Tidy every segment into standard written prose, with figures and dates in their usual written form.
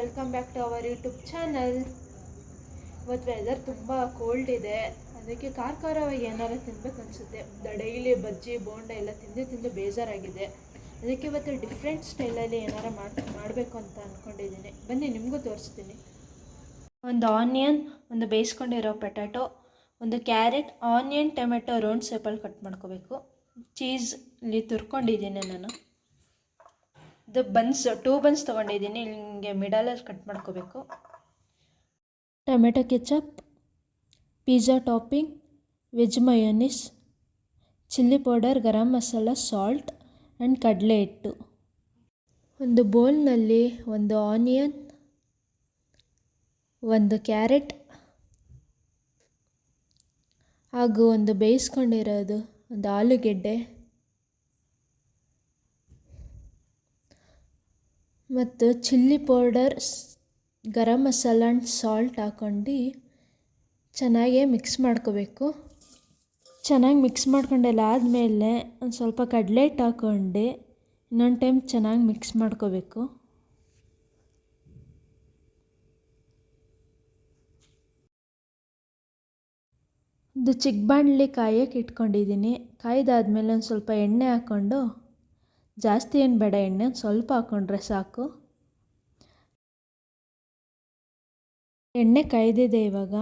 Welcome back to our YouTube channel. ಇವತ್ತು weather ತುಂಬ cold ಇದೆ, ಅದಕ್ಕೆ ಖಾರವಾಗಿ ಏನಾರು ತಿನ್ಬೇಕು ಅನಿಸುತ್ತೆ. ಡೈಲಿ ಬಜ್ಜಿ ಬೋಂಡ ಎಲ್ಲ ತಿಂದು ಬೇಜಾರಾಗಿದೆ. ಅದಕ್ಕೆ ಇವತ್ತು ಡಿಫ್ರೆಂಟ್ ಸ್ಟೈಲಲ್ಲಿ ಏನಾರು ಮಾಡಬೇಕು ಅಂತ ಅಂದ್ಕೊಂಡಿದ್ದೀನಿ. ಬನ್ನಿ ನಿಮಗೂ ತೋರಿಸ್ತೀನಿ. ಒಂದು ಆನಿಯನ್, ಒಂದು ಬೇಯಿಸ್ಕೊಂಡಿರೋ ಪೊಟ್ಯಾಟೊ, ಒಂದು ಕ್ಯಾರೆಟ್, ಆನಿಯನ್, ಟೊಮೆಟೊ ರೌಂಡ್ ಶೇಪಲ್ಲಿ ಕಟ್ ಮಾಡ್ಕೋಬೇಕು. ಚೀಸ್ ಇಲ್ಲಿ ತುರ್ಕೊಂಡಿದ್ದೀನಿ ನಾನು. ಇದು ಟೂ ಬನ್ಸ್ ತೊಗೊಂಡಿದ್ದೀನಿ, ಹಿಂಗೆ ಮಿಡಲಲ್ಲಿ ಕಟ್ ಮಾಡ್ಕೋಬೇಕು. Tomato ketchup, pizza topping, veg mayonnaise, chilli powder, garam masala, salt and ಕಡಲೆ ಹಿಟ್ಟು. ಒಂದು ಬೌಲ್ನಲ್ಲಿ ಒಂದು ಆನಿಯನ್, ಒಂದು ಕ್ಯಾರೆಟ್ ಹಾಗೂ ಒಂದು ಬೇಯಿಸ್ಕೊಂಡಿರೋದು ಒಂದು ಆಲೂಗೆಡ್ಡೆ ಮತ್ತು chilli powder, garam masala and salt ಹಾಕ್ಕೊಂಡು ಚೆನ್ನಾಗಿ ಮಿಕ್ಸ್ ಮಾಡ್ಕೋಬೇಕು. ಚೆನ್ನಾಗಿ ಮಿಕ್ಸ್ ಮಾಡ್ಕೊಂಡೆಲ್ಲ ಆದಮೇಲೆ ಒಂದು ಸ್ವಲ್ಪ ಕಡಲೆ ಹಿಟ್ಟು ಹಾಕ್ಕೊಂಡು ಇನ್ನೊಂದು ಟೈಮ್ ಚೆನ್ನಾಗಿ ಮಿಕ್ಸ್ ಮಾಡ್ಕೋಬೇಕು. ಒಂದು ಚಿಕ್ಕ ಬಾಣಲಿ ಕಾಯಕ್ಕೆ ಇಟ್ಕೊಂಡಿದ್ದೀನಿ. ಕಾಯ್ದಾದ್ಮೇಲೆ ಒಂದು ಸ್ವಲ್ಪ ಎಣ್ಣೆ ಹಾಕ್ಕೊಂಡು, ಜಾಸ್ತಿ ಏನು ಬೇಡ, ಎಣ್ಣೆ ಸ್ವಲ್ಪ ಹಾಕ್ಕೊಂಡ್ರೆ ಸಾಕು. ಎಣ್ಣೆ ಕಾಯ್ದಿದೆ. ಇವಾಗ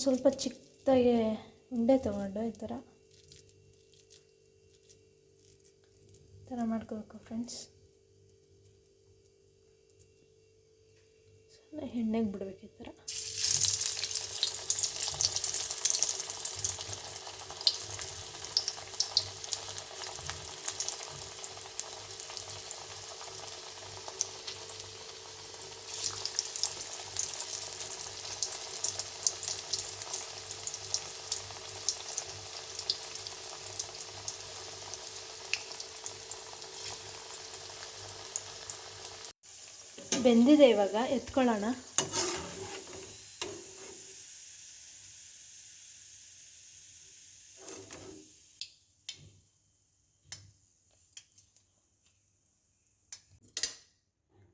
ಸ್ವಲ್ಪ ಚಿಕ್ಕದಾಗಿ ಉಂಡೆ ತೊಗೊಂಡು ಈ ಥರ ಮಾಡ್ಕೋಬೇಕು ಫ್ರೆಂಡ್ಸ್. ಎಣ್ಣೆಗೆ ಬಿಡಬೇಕು ಈ ಥರ. ಬೆಂದಿದೆ, ಇವಾಗ ಎತ್ಕೊಳ್ಳೋಣ.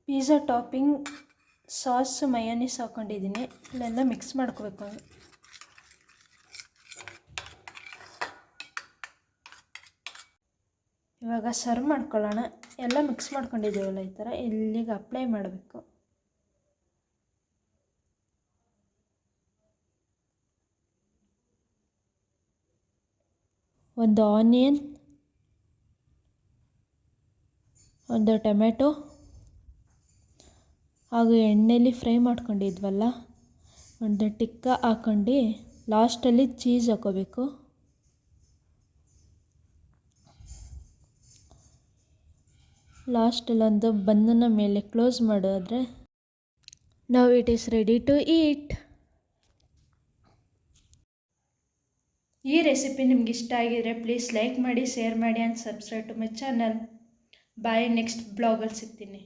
ಪಿಜ್ಜಾ ಟಾಪಿಂಗ್, ಸಾಸ್, ಮಯೋನೀಸ್ ಹಾಕ್ಕೊಂಡಿದ್ದೀನಿ. ಇಲ್ಲೆಲ್ಲ ಮಿಕ್ಸ್ ಮಾಡ್ಕೋಬೇಕು. ಇವಾಗ ಸರ್ವ್ ಮಾಡ್ಕೊಳ್ಳೋಣ. ಎಲ್ಲ ಮಿಕ್ಸ್ ಮಾಡ್ಕೊಂಡಿದ್ದೀವಲ್ಲ, ಈ ಥರ ಇಲ್ಲಿಗೆ ಅಪ್ಲೈ ಮಾಡಬೇಕು. ಒಂದು ಆನಿಯನ್, ಒಂದು ಟೊಮೆಟೊ ಹಾಗೂ ಎಣ್ಣೆಯಲ್ಲಿ ಫ್ರೈ ಮಾಡ್ಕೊಂಡಿದ್ವಲ್ಲ ಒಂದು ಟಿಕ್ಕ ಹಾಕ್ಕೊಂಡು ಲಾಸ್ಟಲ್ಲಿ ಚೀಸ್ ಹಾಕೋಬೇಕು. ಲಾಸ್ಟಲ್ಲಿ ಒಂದು ಬನ್ನನ ಮೇಲೆ ಕ್ಲೋಸ್ ಮಾಡಿದ್ರೆ now it is ready to eat. ಈ ರೆಸಿಪಿ ನಿಮ್ಗೆ ಇಷ್ಟ ಆಗಿದರೆ ಪ್ಲೀಸ್ ಲೈಕ್ ಮಾಡಿ, ಶೇರ್ ಮಾಡಿ and subscribe to my channel. Bye, next ಬ್ಲಾಗಲ್ಲಿ ಸಿಗ್ತೀನಿ.